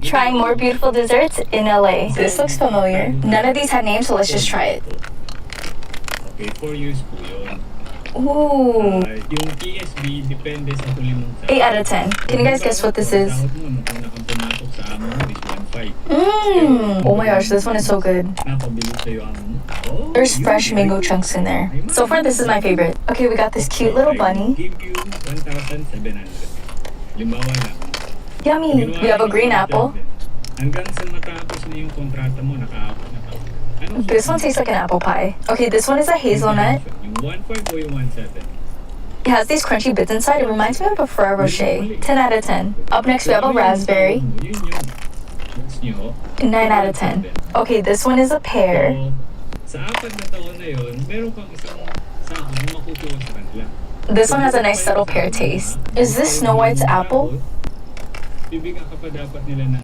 Trying more beautiful desserts in LA. This looks familiar. None of these had names, so let's just try it. Okay, 4 years po yun. Ooh. Yung TSB, depende sa huli mong 8 out of 10. Can you guys guess what this is? Sahod mo, nung unang pumatok sa amo mo is 1.5. Oh my gosh, this one is so good. Napabilis sa'yo amo mo. Oh, There's yun, fresh very mango good. chunks in there. So far, this is my favorite. Okay, we got this cute little I bunny. give you 1,700. Limbawa lang. Yummy. We have a green apple. Hanggang sa matapos na yung kontrata mo, naka-apat na taon. Ano This one tastes like an apple pie. Okay, this one is a hazelnut. Yung 1.5 o yung 1.7? It has these crunchy bits inside. It reminds me of a Ferrero Rocher. 10 out of 10. Up next, we have a raspberry. Yun yun. Gusto nyo? 9 out of 10. Okay, this one is a pear. So, sa apat na taon na yun, meron kang isang sahod na makukuha sa kanila. This one has a nice subtle pear taste. Is this Snow White's apple? Bibigyan ka pa dapat nila na